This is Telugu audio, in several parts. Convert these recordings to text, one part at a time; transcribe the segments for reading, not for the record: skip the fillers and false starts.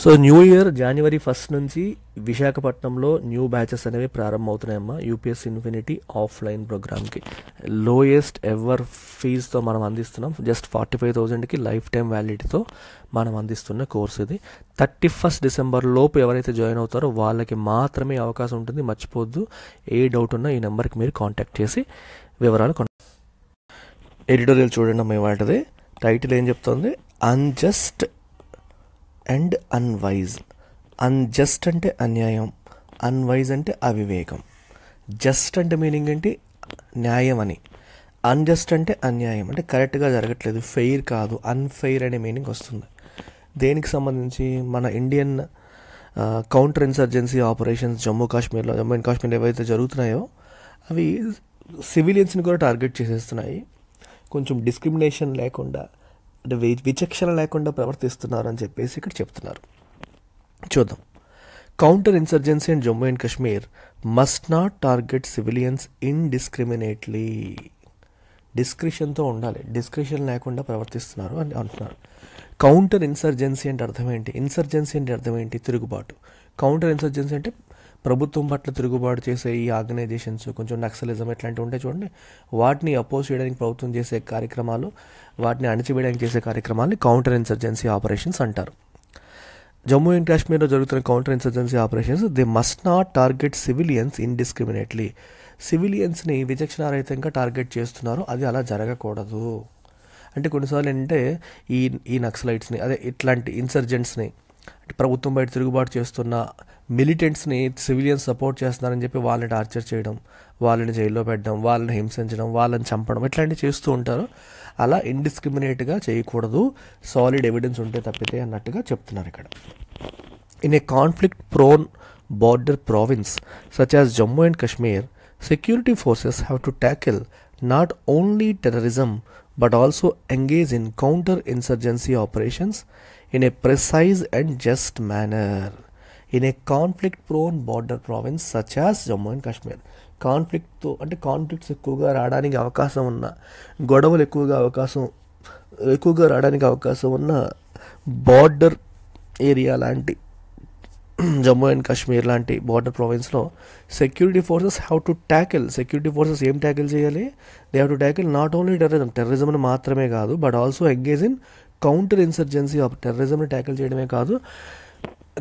సో న్యూ ఇయర్ జనవరి 1 నుంచి విశాఖపట్నంలో న్యూ బ్యాచెస్ అనేవి ప్రారంభమవుతున్నాయమ్మా. యూపీఎస్సీ ఇన్ఫినిటీ ఆఫ్లైన్ ప్రోగ్రామ్కి లోయెస్ట్ ఎవర్ ఫీజుతో మనం అందిస్తున్నాం. జస్ట్ 45,000కి లైఫ్ టైం వ్యాలిడిటీతో మనం అందిస్తున్న కోర్స్ ఇది. 31 డిసెంబర్ లోపు ఎవరైతే జాయిన్ అవుతారో వాళ్ళకి మాత్రమే అవకాశం ఉంటుంది. మర్చిపోద్దు. ఏ డౌట్ ఉన్నా ఈ నెంబర్కి మీరు కాంటాక్ట్ చేసి వివరాలు ఎడిటోరియల్ చూడండి అమ్మ. వాటిది టైటిల్ ఏం చెప్తుంది? Unjust and unwise. అన్జస్ట్ అంటే అన్యాయం, అన్వైజ్ అంటే అవివేకం. జస్ట్ అంటే మీనింగ్ ఏంటి? న్యాయం అని. అన్జస్ట్ అంటే అన్యాయం అంటే కరెక్ట్గా జరగట్లేదు, ఫెయిర్ కాదు, అన్ఫెయిర్ అనే మీనింగ్ వస్తుంది. దేనికి సంబంధించి? మన Indian counter insurgency operations Jammu and కాశ్మీర్లో ఏవైతే జరుగుతున్నాయో అవి సివిలియన్స్ని కూడా టార్గెట్ చేసేస్తున్నాయి. కొంచెం డిస్క్రిమినేషన్ లేకుండా అంటే విచక్షణ లేకుండా ప్రవర్తిస్తున్నారు అని చెప్పేసి ఇక్కడ చెప్తున్నారు. చూద్దాం. Counter insurgency and Jammu and Kashmir must not target civilians indiscriminately. డిస్క్రిషన్తో ఉండాలి, డిస్క్రిషన్ లేకుండా ప్రవర్తిస్తున్నారు అని అంటున్నారు. కౌంటర్ ఇన్సర్జెన్సీ అంటే అర్థం ఏంటి? ఇన్సర్జెన్సీ అంటే అర్థం ఏంటి? తిరుగుబాటు. కౌంటర్ ఇన్సర్జెన్సీ అంటే ప్రభుత్వం పట్ల తిరుగుబాటు చేసే ఈ ఆర్గనైజేషన్స్, కొంచెం నక్సలిజం ఇట్లాంటివి ఉంటాయి చూడండి, వాటిని అపోజ్ చేయడానికి ప్రభుత్వం చేసే కార్యక్రమాలు, వాటిని అణచివేయడానికి చేసే కార్యక్రమాలని కౌంటర్ ఇన్సర్జెన్సీ ఆపరేషన్స్ అంటారు. జమ్మూ అండ్ కాశ్మీర్లో జరుగుతున్న counter insurgency operations they must not target civilians indiscriminately. సివిలియన్స్ని విచక్షణారహితంగా టార్గెట్ చేస్తున్నారు, అది అలా జరగకూడదు. అంటే కొన్నిసార్లు ఏంటంటే ఈ నక్సలైట్స్ని, అదే ఇట్లాంటి ఇన్సర్జెంట్స్ని, అంటే ప్రభుత్వం బయట తిరుగుబాటు చేస్తున్న మిలిటెంట్స్ని సివిలియన్స్ సపోర్ట్ చేస్తున్నారని చెప్పి వాళ్ళని టార్చర్ చేయడం, వాళ్ళని జైల్లో పెట్టడం, వాళ్ళని హింసించడం, వాళ్ళని చంపడం ఇట్లాంటివి చేస్తూ ఉంటారు. అలా ఇండిస్క్రిమినేట్గా చేయకూడదు, సాలిడ్ ఎవిడెన్స్ ఉంటే తప్పితే అన్నట్టుగా చెప్తున్నారు ఇక్కడ. In a conflict prone border province such as Jammu and Kashmir, security forces have to tackle not only terrorism but also engage in counter-insurgency operations in a precise and just manner. In a conflict-prone border province such as Jammu and Kashmir. కాన్ఫ్లిక్ట్తో అంటే కాన్ఫ్లిక్ట్స్ ఎక్కువగా రావడానికి అవకాశం ఉన్న, గొడవలు ఎక్కువగా రావడానికి అవకాశం ఉన్న బార్డర్ ఏరియా లాంటి జమ్మూ అండ్ కాశ్మీర్ లాంటి బార్డర్ ప్రావిన్స్లో security forces have to tackle. Security forces ఏం ట్యాకిల్ చేయాలి? They have to tackle not only టెర్రరిజంని మాత్రమే కాదు, but also engage in counter insurgency. టెర్రరిజంని ట్యాకిల్ చేయడమే కాదు,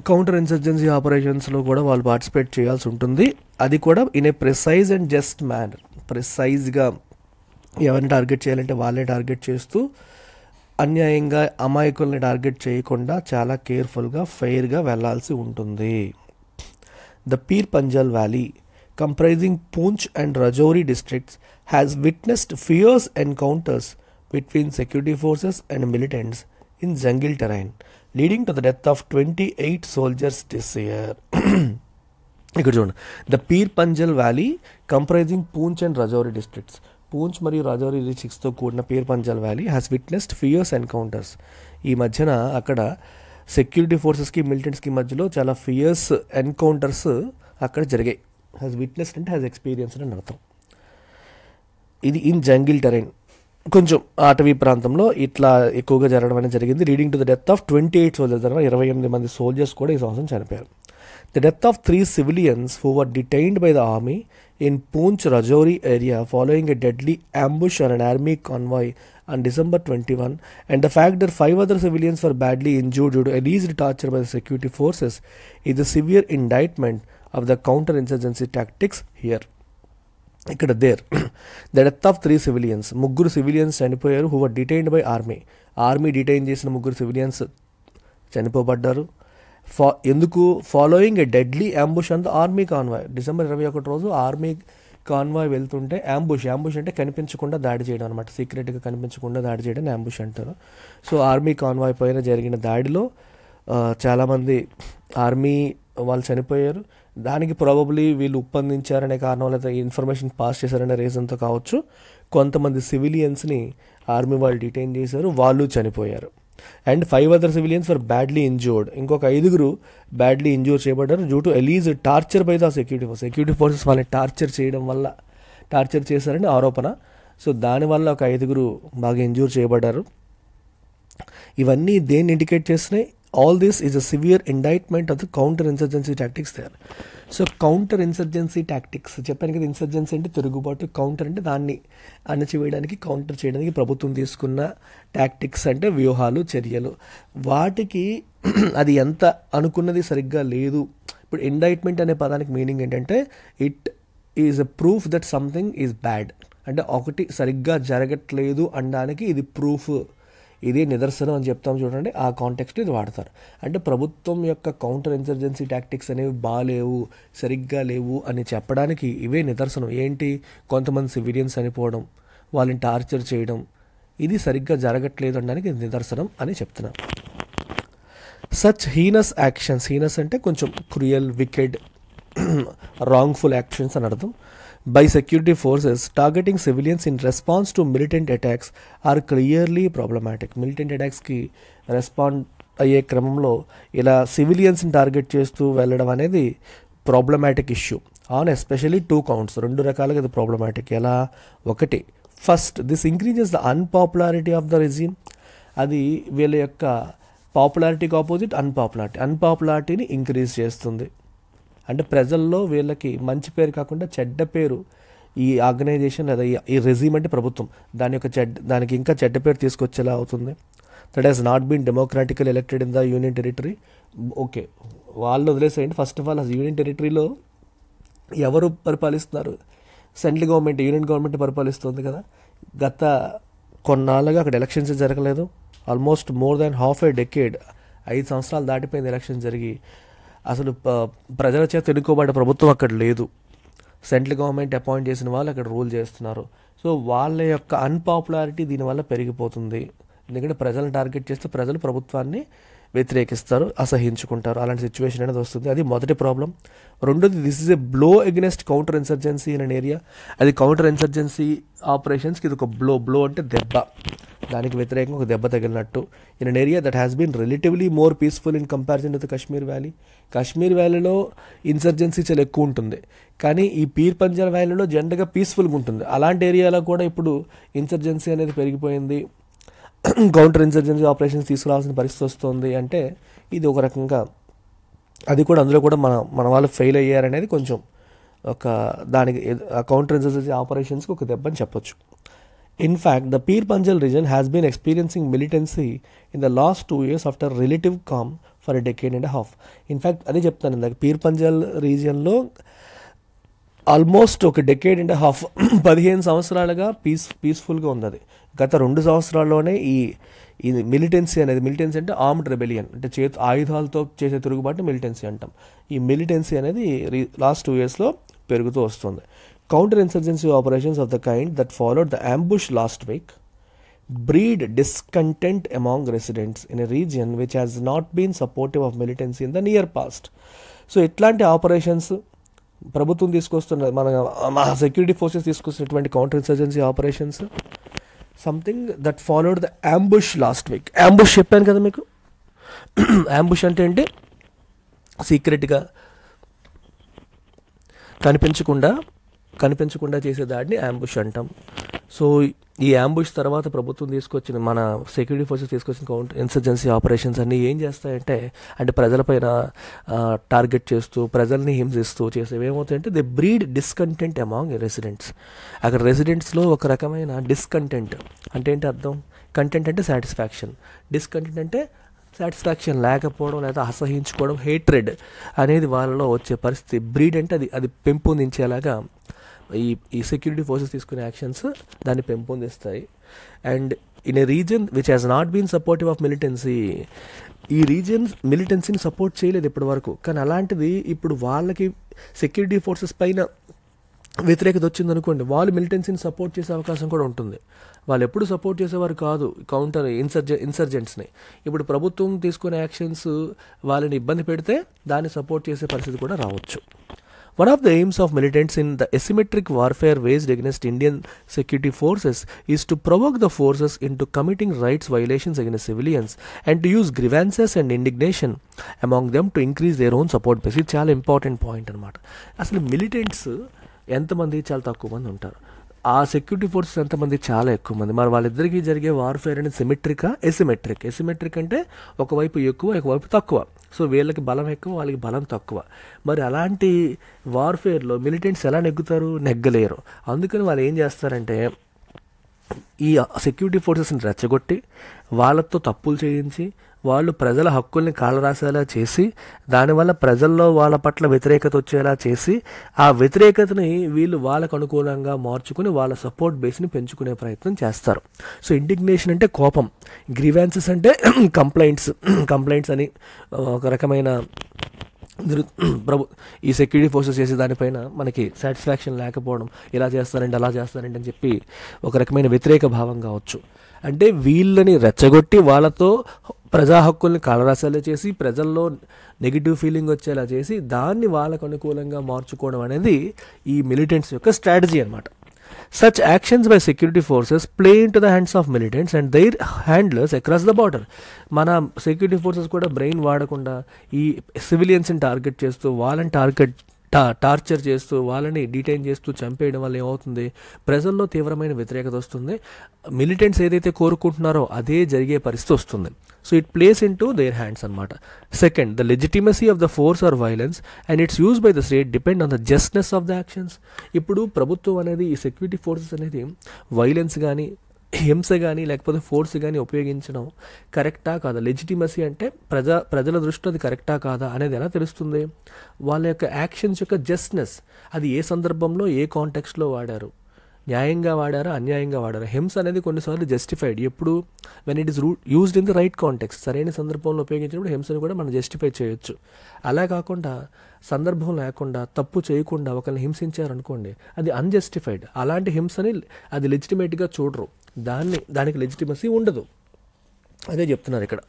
కౌంటర్ ఇన్సర్జెన్సీ ఆపరేషన్స్లో కూడా వాళ్ళు పార్టిసిపేట్ చేయాల్సి ఉంటుంది. అది కూడా in a precise and just manner. ప్రిసైజ్గా ఎవరిని టార్గెట్ చేయాలంటే వాళ్ళే టార్గెట్ చేస్తూ, అన్యాయంగా అమాయకుల్ని టార్గెట్ చేయకుండా చాలా కేర్ఫుల్గా ఫెయిర్గా వెళ్లాల్సి ఉంటుంది. The peer Panjal valley comprising Poonch and Rajouri districts has witnessed fears encounters between security forces and militants in jungle terrain leading to the death of 28 soldiers this year. ఇక్కడ చూడండి. The peer Panjal valley comprising Poonch and Rajouri districts, Poonch మరియు రజౌరీ డిస్ట్రిక్ట్స్తో కూడిన peer Panjal valley has witnessed fears encounters. ఈ మధ్యన అక్కడ సెక్యూరిటీ ఫోర్సెస్కి మిలిటెంట్స్కి మధ్యలో చాలా ఫియర్స్ ఎన్కౌంటర్స్ అక్కడ జరిగాయి. హ్యాస్ విట్నెస్డ్ అంటే హ్యాస్ ఎక్స్పీరియన్స్డ్ అని అర్థం. ఇది ఇన్ జంగిల్ టెరైన్, కొంచెం అటవీ ప్రాంతంలో ఇట్లా ఎక్కువగా జరగడం అనేది జరిగింది. Leading to the death of 28 soldiers, 28 మంది సోల్జర్స్ కూడా ఈ సంవత్సరం చనిపోయారు. The death of 3 civilians who were detained by the army in Poonch Rajouri area following a deadly ambush on an army convoy on December 21, and the fact that 5 other civilians were badly injured due to alleged torture by the security forces is a severe indictment of the counter-insurgency tactics here. ఇక్కడ the death of 3 civilians, 3 civilians చనిపోయారు. Who were detained by army detain చేసిన 3 civilians చనిపోబడ్డారు. ఎందుకు? Following a deadly ambush on the army convoy. December 21 రోజు ఆర్మీ కాన్వాయ్ వెళ్తుంటే అంబుష్ అంటే కనిపించకుండా దాడి చేయడం అనమాట, సీక్రెట్గా కనిపించకుండా దాడి చేయడం అంబుష్ అంటారు. సో ఆర్మీ కాన్వాయ్ పైన జరిగిన దాడిలో చాలామంది ఆర్మీ వాళ్ళు చనిపోయారు. దానికి ప్రాబబ్లీ వీళ్ళు ఉప్పందించారనే కారణం, లేదా ఇన్ఫర్మేషన్ పాస్ చేశారనే రీజన్తో కావచ్చు, కొంతమంది సివిలియన్స్ని ఆర్మీ వాళ్ళు డిటైన్ చేశారు, వాళ్ళు చనిపోయారు. And 5 other civilians were badly injured, ఇంకొక 5 బ్యాడ్లీ ఇంజూర్ చేయబడ్డారు due to alleged torture by the security forces వాళ్ళని టార్చర్ చేశారని ఆరోపణ. సో దానివల్ల ఒక 5 బాగా ఇంజూర్ చేయబడ్డారు. ఇవన్నీ దేన్ని ఇండికేట్ చేస్తున్నాయి? All this is a severe indictment of the counter-insurgency tactics there. So counter insurgency tactics చెప్పాను కదా, ఇన్సర్జెన్సీ అంటే తిరుగుబాటు, కౌంటర్ అంటే దాన్ని అణచివేయడానికి, కౌంటర్ చేయడానికి ప్రభుత్వం తీసుకున్న టాక్టిక్స్ అంటే వ్యూహాలు, చర్యలు. వాటికి అది ఎంత అనుకున్నది సరిగ్గా లేదు. ఇప్పుడు ఇండైట్మెంట్ అనే పదానికి మీనింగ్ ఏంటంటే it is a proof that something is bad, అంటే ఒకటి సరిగ్గా జరగట్లేదు అనడానికి ఇది ప్రూఫ్, ఇది నిదర్శనం అని చెప్తాం చూడండి. ఆ కాంటెక్స్ట్ ఇది వాడతారు. అంటే ప్రభుత్వం యొక్క కౌంటర్ ఇన్సర్జెన్సీ టాక్టిక్స్ అనేవి బాగాలేవు, సరిగ్గా లేవు అని చెప్పడానికి ఇవే నిదర్శనం. ఏంటి? కొంతమంది సివిలియన్స్ చనిపోవడం, వాళ్ళని టార్చర్ చేయడం, ఇది సరిగ్గా జరగట్లేదు అనడానికి ఇది నిదర్శనం అని చెప్తున్నారు. సచ్ హీనస్ యాక్షన్స్, హీనస్ అంటే కొంచెం క్రూయల్, వికెడ్, రాంగ్ఫుల్ యాక్షన్స్ అని అర్థం, by security forces targeting civilians in response to militant attacks are clearly problematic. Militant attacks-కి రెస్పాండ్ అయ్యే క్రమంలో ఇలా సివిలియన్స్ని టార్గెట్ చేస్తూ వెళ్ళడం అనేది problematic issue on especially 2 counts. 2 రకాలుగా ఇది ప్రాబ్లమాటిక్. ఎలా? ఒకటి, first this increases the unpopularity of the regime. అది వీళ్ళ యొక్క పాపులారిటీకి ఆపోజిట్ అన్పాపులారిటీని ఇంక్రీజ్ చేస్తుంది. అంటే ప్రజల్లో వీళ్ళకి మంచి పేరు కాకుండా చెడ్డ పేరు ఈ ఆర్గనైజేషన్ లేదా ఈ రెజిమ్ అంటే ప్రభుత్వం దానికి ఇంకా చెడ్డ పేరు తీసుకొచ్చేలా అవుతుంది. That has not been democratical elected in the union territory. Okay, వాళ్ళు వదిలేసేయండి. ఫస్ట్ ఆఫ్ ఆల్ అసలు యూనియన్ టెరిటరీలో ఎవరు పరిపాలిస్తున్నారు? సెంట్రల్ గవర్నమెంట్, యూనియన్ గవర్నమెంట్ పరిపాలిస్తుంది కదా. గత కొన్నాళ్ళుగా అక్కడ ఎలక్షన్స్ జరగలేదు. Almost more than half a decade, 5 సంవత్సరాలు దాటిపోయింది ఎలక్షన్ జరిగి. అసలు ప్రజల చేత ఎన్నుకోబడ్డ ప్రభుత్వం అక్కడ లేదు. సెంట్రల్ గవర్నమెంట్ అపాయింట్ చేసిన వాళ్ళు అక్కడ రూల్ చేస్తున్నారు. సో వాళ్ళ యొక్క అన్పాపులారిటీ దీనివల్ల పెరిగిపోతుంది. ఎందుకంటే ప్రజలను టార్గెట్ చేస్తే ప్రజలు ప్రభుత్వాన్ని వ్యతిరేకిస్తారు, అసహించుకుంటారు. అలాంటి సిచ్యువేషన్ అనేది వస్తుంది. అది మొదటి ప్రాబ్లం. రెండోది, this is a blow against counter insurgency in an area. అది కౌంటర్ ఇన్సర్జెన్సీ ఆపరేషన్స్కి ఇది ఒక బ్లో అంటే దెబ్బ, దానికి వ్యతిరేకంగా ఒక దెబ్బ తగిలినట్టు. In an area that has been relatively more peaceful in comparison with Kashmir valley. Kashmir వ్యాలీలో ఇన్సర్జెన్సీ చాలా ఎక్కువ ఉంటుంది, కానీ ఈ పీర్ పంజాల్ వ్యాలీలో జనరల్గా పీస్ఫుల్గా ఉంటుంది. అలాంటి ఏరియాలో కూడా ఇప్పుడు ఇన్సర్జెన్సీ అనేది పెరిగిపోయింది, కౌంటర్ ఇన్సర్జెన్సీ ఆపరేషన్స్ తీసుకురావాల్సిన పరిస్థితి వస్తుంది. అంటే ఇది ఒక రకంగా, అది కూడా అందులో కూడా మన వాళ్ళు ఫెయిల్ అయ్యారనేది కొంచెం ఒక దానికి కౌంటర్ ఇన్సర్జెన్సీ ఆపరేషన్స్కి ఒక దెబ్బ అని చెప్పొచ్చు. In fact, the Pir Panjal region has been experiencing militancy in the last 2 years after relative calm for a decade and a half. In fact, అదే చెప్తాను ఇందాక, పీర్ పంజాల్ రీజియన్లో ఆల్మోస్ట్ ఒక డెకేడ్ అండ్ హాఫ్ 15 సంవత్సరాలుగా పీస్ఫుల్గా ఉంది. అది గత 2 సంవత్సరాల్లోనే ఈ మిలిటెన్సీ అంటే ఆర్మ్డ్ రెబెలియన్, అంటే ఆయుధాలతో చేసే తిరుగుబాటు మిలిటెన్సీ అంటాం. ఈ మిలిటెన్సీ అనేది లాస్ట్ 2 yearsలో పెరుగుతూ వస్తుంది. Counter-insurgency operations of the kind that followed the ambush last week breed discontent among residents in a region which has not been supportive of militancy in the near past. So, ఇట్లాంటి ఆపరేషన్స్ ప్రభుత్వం తీసుకొస్తున్న మన సెక్యూరిటీ ఫోర్సెస్ తీసుకొస్తున్నటువంటి counter insurgency operations, something that followed the ambush last week. Ambush చెప్పాను కదా మీకు. అంబుష్ అంటే ఏంటి? సీక్రెట్గా కనిపించకుండా చేసే దాడిని అంబుష్ అంటాం. సో ఈ అంబుష్ తర్వాత ప్రభుత్వం తీసుకొచ్చిన, మన సెక్యూరిటీ ఫోర్సెస్ తీసుకొచ్చిన కౌంటర్ ఇన్సర్జెన్సీ ఆపరేషన్స్ అన్నీ ఏం చేస్తాయంటే, అంటే ప్రజలపైన టార్గెట్ చేస్తూ ప్రజల్ని హింసిస్తూ చేసేవి ఏమవుతాయంటే, they breed discontent among residents. అక్కడ రెసిడెంట్స్లో ఒక రకమైన డిస్కంటెంట్ అంటే ఏంటి అర్థం? కంటెంట్ అంటే సాటిస్ఫాక్షన్, డిస్కంటెంట్ అంటే సాటిస్ఫాక్షన్ లేకపోవడం లేదా అసహించుకోవడం, హేట్రెడ్ అనేది వాళ్ళలో వచ్చే పరిస్థితి. బ్రీడ్ అంటే అది పెంపొందించేలాగా ఈ సెక్యూరిటీ ఫోర్సెస్ తీసుకునే యాక్షన్స్ దాన్ని పెంపొందిస్తాయి. And in a region which has not been supportive of militancy, ఈ రీజన్ మిలిటెన్సీని సపోర్ట్ చేయలేదు ఇప్పటి వరకు, కానీ అలాంటిది ఇప్పుడు వాళ్ళకి సెక్యూరిటీ ఫోర్సెస్ పైన వ్యతిరేకత వచ్చిందనుకోండి, వాళ్ళు మిలిటెన్సీని సపోర్ట్ చేసే అవకాశం కూడా ఉంటుంది. వాళ్ళు ఎప్పుడు సపోర్ట్ చేసేవారు కాదు కౌంటర్ ఇన్సర్జెంట్స్ని. ఇప్పుడు ప్రభుత్వం తీసుకునే యాక్షన్స్ వాళ్ళని ఇబ్బంది పెడితే దాన్ని సపోర్ట్ చేసే పరిస్థితి కూడా రావచ్చు. One of the aims of militants in the asymmetric warfare waged against Indian security forces is to provoke the forces into committing rights violations against civilians and to use grievances and indignation among them to increase their own support base. ఇది చాలా ఇంపార్టెంట్ పాయింట్ అనమాట. అసలు మిలిటెంట్స్ ఎంతమంది? చాలా తక్కువ మంది ఉంటారు. ఆ సెక్యూరిటీ ఫోర్సెస్ ఎంతమంది? చాలా ఎక్కువ మంది. మరి వాళ్ళిద్దరికీ జరిగే వార్ఫేర్ అనేది సిమెట్రికా, ఎసిమెట్రిక్? ఎసిమెట్రిక్ అంటే ఒకవైపు ఎక్కువ, ఒకవైపు తక్కువ. సో వీళ్ళకి బలం ఎక్కువ, వాళ్ళకి బలం తక్కువ. మరి అలాంటి వార్ఫేర్లో మిలిటెంట్స్ ఎలా నెగ్గుతారు? నెగ్గలేరు. అందుకని వాళ్ళు ఏం చేస్తారంటే ఈ సెక్యూరిటీ ఫోర్సెస్ని రెచ్చగొట్టి వాళ్ళతో తప్పులు చేయించి వాళ్ళు ప్రజల హక్కుల్ని కాలరాసేలా చేసి దానివల్ల ప్రజల్లో వాళ్ళ పట్ల వ్యతిరేకత వచ్చేలా చేసి ఆ వ్యతిరేకతని వీళ్ళు వాళ్ళకు అనుకూలంగా మార్చుకుని వాళ్ళ సపోర్ట్ బేస్ని పెంచుకునే ప్రయత్నం చేస్తారు. సో ఇండిగ్నేషన్ అంటే కోపం, గ్రీవాన్సెస్ అంటే కంప్లైంట్స్ అని ఒక రకమైన ఈ సెక్యూరిటీ ఫోర్సెస్ చేసే దానిపైన మనకి సాటిస్ఫాక్షన్ లేకపోవడం, ఇలా చేస్తారంటే అలా చేస్తారంటే అని చెప్పి ఒక రకమైన వ్యతిరేక భావం కావచ్చు. అంటే వీళ్ళని రెచ్చగొట్టి వాళ్ళతో ప్రజా హక్కుల్ని కాలరాసేలా చేసి ప్రజల్లో నెగిటివ్ ఫీలింగ్ వచ్చేలా చేసి దాన్ని వాళ్ళకు అనుకూలంగా మార్చుకోవడం అనేది ఈ మిలిటెంట్స్ యొక్క స్ట్రాటజీ అనమాట. Such actions by security forces play into the hands of militants and their handlers across the border. మన సెక్యూరిటీ ఫోర్సెస్ కూడా బ్రెయిన్ వాడకుండా ఈ సివిలియన్స్ని టార్గెట్ చేస్తూ వాళ్ళని టార్చర్ చేస్తూ వాళ్ళని డిటైన్ చేస్తూ చంపేయడం వల్ల ఏమవుతుంది? ప్రజల్లో తీవ్రమైన వ్యతిరేకత వస్తుంది. మిలిటెంట్స్ ఏదైతే కోరుకుంటున్నారో అదే జరిగే పరిస్థితి వస్తుంది. So it plays into their hands అనమాట. Second, the legitimacy of the force or violence and its use by the state depend on the justness of the actions. ఇప్పుడు ప్రభుత్వం అనేది ఈ సెక్యూరిటీ ఫోర్సెస్ అనేది వైలెన్స్ కానీ హింస కానీ లేకపోతే ఫోర్స్ కానీ ఉపయోగించడం కరెక్టా కాదా? లెజిటిమసీ అంటే ప్రజల దృష్టిలో అది కరెక్టా కాదా అనేది ఎలా తెలుస్తుంది? వాళ్ళ యొక్క యాక్షన్స్ యొక్క జస్ట్నెస్, అది ఏ సందర్భంలో ఏ కాంటెక్స్ట్లో వాడారు, న్యాయంగా వాడారా అన్యాయంగా వాడారా? హింస అనేది కొన్నిసార్లు జస్టిఫైడ్ ఎప్పుడు when it is used in the right context. సరైన సందర్భంలో ఉపయోగించినప్పుడు హింసను కూడా మనం జస్టిఫై చేయొచ్చు. అలా కాకుండా సందర్భం లేకుండా తప్పు చేయకుండా ఒకరిని హింసించారనుకోండి, అది అన్జస్టిఫైడ్. అలాంటి హింసని అది లెజిటిమేట్గా చూడరు, దానికి లెజిటిమసీ ఉండదు. అదే చెప్తున్నారు ఇక్కడ.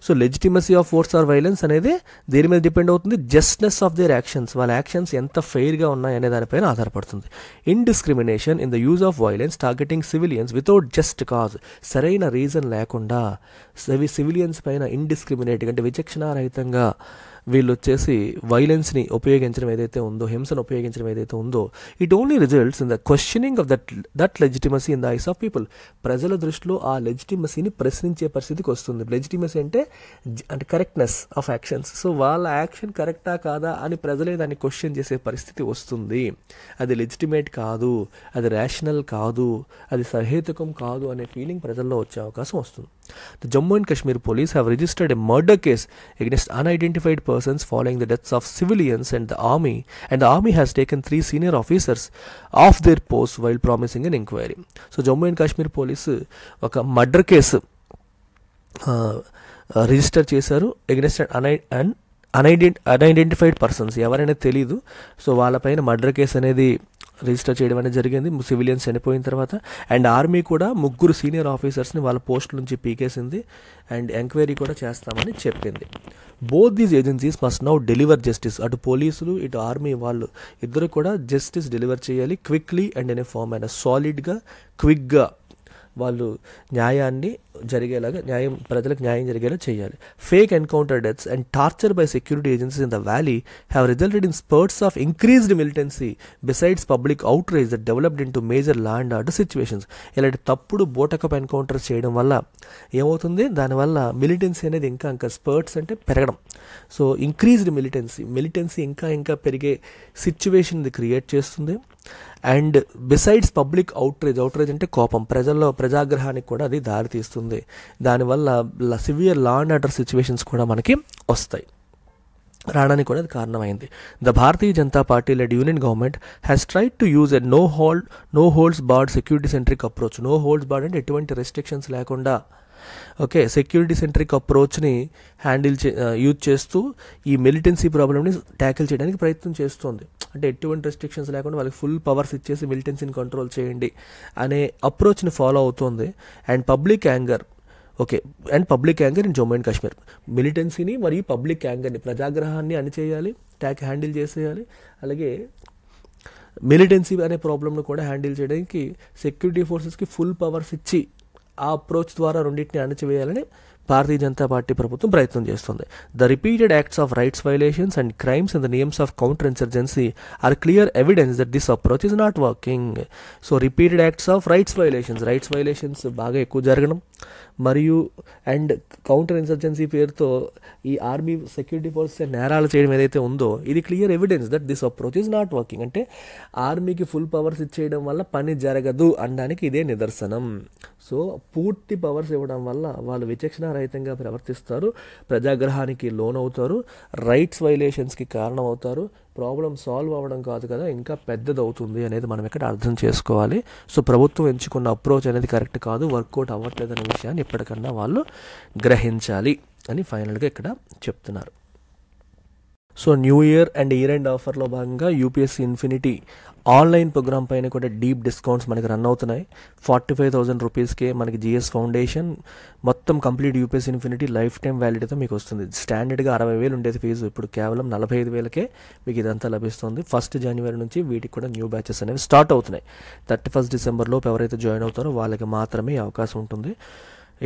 So legitimacy of force or violence అనేది దేని మీద డిపెండ్ అవుతుంది? Justness of their actions. వాళ్ళ యాక్షన్స్ ఎంత ఫెయిర్గా ఉన్నాయనే దానిపైన ఆధారపడుతుంది. Indiscrimination in the use of violence targeting civilians without just cause. సరైన రీజన్ లేకుండా సివిలియన్స్ పైన ఇండిస్క్రిమినేట్గా అంటే విచక్షణారహితంగా వీళ్ళు వచ్చేసి వైలెన్స్ని ఉపయోగించడం ఏదైతే ఉందో, హింసను ఉపయోగించడం ఏదైతే ఉందో, it only results in the questioning of that legitimacy in the eyes of people. ప్రజల దృష్టిలో ఆ లెజిటిమసీని ప్రశ్నించే పరిస్థితికి వస్తుంది. లెజిటిమసీ అంటే కరెక్ట్నెస్ ఆఫ్ యాక్షన్స్. సో వాళ్ళ యాక్షన్ కరెక్టా కాదా అని ప్రజలే దాన్ని క్వశ్చన్ చేసే పరిస్థితి వస్తుంది. అది లెజిటిమేట్ కాదు, అది రేషనల్ కాదు, అది సహేతుకం కాదు అనే ఫీలింగ్ ప్రజల్లో వచ్చే అవకాశం వస్తుంది. The Jammu and Kashmir police have registered a murder case against unidentified persons following the deaths of civilians and the army has taken 3 senior officers off their posts while promising an inquiry. So Jammu and Kashmir police ఒక మర్డర్ కేసు రిజిస్టర్ చేశారు అగెన్స్ట్ అన్ఐడెంటిఫైడ్ పర్సన్స్, ఎవరైనా తెలీదు. సో వాళ్ళపైన మర్డర్ కేసు అనేది రిజిస్టర్ చేయడం అనేది జరిగింది సివిలియన్స్ చనిపోయిన తర్వాత. అండ్ ఆర్మీ కూడా 3 సీనియర్ ఆఫీసర్స్ని వాళ్ళ పోస్టుల నుంచి పీకేసింది అండ్ ఎంక్వైరీ కూడా చేస్తామని చెప్పింది. Both these agencies must now deliver justice. అటు పోలీసులు ఇటు ఆర్మీ వాళ్ళు ఇద్దరు కూడా జస్టిస్ డెలివర్ చేయాలి quickly and in a form అయినా సాలిడ్గా క్విక్గా వాళ్ళు న్యాయాన్ని జరిగేలాగా ప్రజలకు న్యాయం జరిగేలా చేయాలి. Fake encounter deaths and torture by security agencies in the valley have resulted in spurts of increased militancy besides public outrage that developed in to major law and order situations. ఇలాంటి తప్పుడు బోటకప్ ఎన్కౌంటర్స్ చేయడం వల్ల ఏమవుతుంది? దానివల్ల మిలిటెన్సీ అనేది ఇంకా స్పర్ట్స్ అంటే పెరగడం. సో ఇంక్రీజ్డ్ మిలిటెన్సీ ఇంకా పెరిగే సిచ్యువేషన్ ఇది క్రియేట్ చేస్తుంది. అండ్ బిసైడ్స్ పబ్లిక్ అవుట్రేజ్ అంటే కోపం, ప్రజాగ్రహానికి కూడా అది దారితీస్తుంది. దానివల్ల severe law and order situations కూడా మనకి వస్తాయి, రావడానికి కూడా అది కారణమైంది. The Bharatiya Janata Party led union government has tried to use a no holds barred security centric approach. No holds barred అంటే ఎటువంటి రెస్ట్రిక్షన్స్ లేకుండా సెక్యూరిటీ సెంట్రిక్ అప్రోచ్ని యూజ్ చేస్తూ ఈ మిలిటెన్సీ ప్రాబ్లమ్ని ట్యాకిల్ చేయడానికి ప్రయత్నం చేస్తుంది. అంటే ఎటువంటి రెస్ట్రిక్షన్స్ లేకుండా వాళ్ళకి ఫుల్ పవర్స్ ఇచ్చేసి మిలిటెన్సీని కంట్రోల్ చేయండి అనే అప్రోచ్ని ఫాలో అవుతుంది. And public anger in Jammu and Kashmir. మిలిటెన్సీని మరియు పబ్లిక్ యాంగర్ని, ప్రజాగ్రహాన్ని అణిచేయాలి, హ్యాండిల్ చేసేయాలి. అలాగే మిలిటెన్సీ అనే ప్రాబ్లమ్ను కూడా హ్యాండిల్ చేయడానికి సెక్యూరిటీ ఫోర్సెస్కి ఫుల్ పవర్స్ ఇచ్చి ఆ అప్రోచ్ ద్వారా రెండింటిని అణచివేయాలని భారతీయ జనతా పార్టీ ప్రభుత్వం ప్రయత్నం చేస్తుంది. The repeated acts of rights violations and crimes in the names of counter insurgency are clear evidence that this approach is not working. So repeated acts of rights violations బాగా ఎక్కువ జరగడం మరియు అండ్ కౌంటర్ ఇన్సర్జెన్సీ పేరుతో ఈ ఆర్మీ సెక్యూరిటీ ఫోర్సెస్ నేరాలు చేయడం ఏదైతే ఉందో ఇది clear evidence that this approach is not working. అంటే ఆర్మీకి ఫుల్ పవర్స్ ఇచ్చేయడం వల్ల పని జరగదు అనడానికి ఇదే నిదర్శనం. సో పూర్తి పవర్స్ ఇవ్వడం వల్ల వాళ్ళు విచక్షణారహితంగా ప్రవర్తిస్తారు, ప్రజాగ్రహానికి లోనవుతారు, రైట్స్ వైలేషన్స్కి కారణం అవుతారు. ప్రాబ్లం సాల్వ్ అవ్వడం కాదు కదా, ఇంకా పెద్దది అవుతుంది అనేది మనం ఇక్కడ అర్థం చేసుకోవాలి. సో ప్రభుత్వం ఎంచుకున్న అప్రోచ్ అనేది కరెక్ట్ కాదు, వర్కౌట్ అవ్వట్లేదు అనే విషయాన్ని ఇప్పటికన్నా వాళ్ళు గ్రహించాలి అని ఫైనల్గా ఇక్కడ చెప్తున్నారు. So new year and year end ఆఫర్లో భాగంగా యూపీఎస్సీ ఇన్ఫినిటీ ఆన్లైన్ ప్రోగ్రామ్ పైన కూడా డీప్ డిస్కౌంట్స్ మనకి రన్ అవుతున్నాయి. 45,000 రూపీస్కే మనకి జిఎస్ ఫౌండేషన్ మొత్తం complete UPSC infinity life time వ్యాలిడీతో మీకు వస్తుంది. స్టాండర్డ్గా 60,000 ఉండేది ఫీజు, ఇప్పుడు కేవలం 45,000కే మీకు ఇదంతా లభిస్తుంది. 1 జనవరి నుంచి వీటికి కూడా న్యూ బ్యాచెస్ అనేవి స్టార్ట్ అవుతున్నాయి. 31 డిసెంబర్లోపు ఎవరైతే జాయిన్ అవుతారో వాళ్ళకి మాత్రమే అవకాశం ఉంటుంది.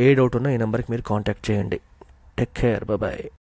ఏ డౌట్ ఉన్నా ఈ నెంబర్కి మీరు కాంటాక్ట్ చేయండి. Take care, bye.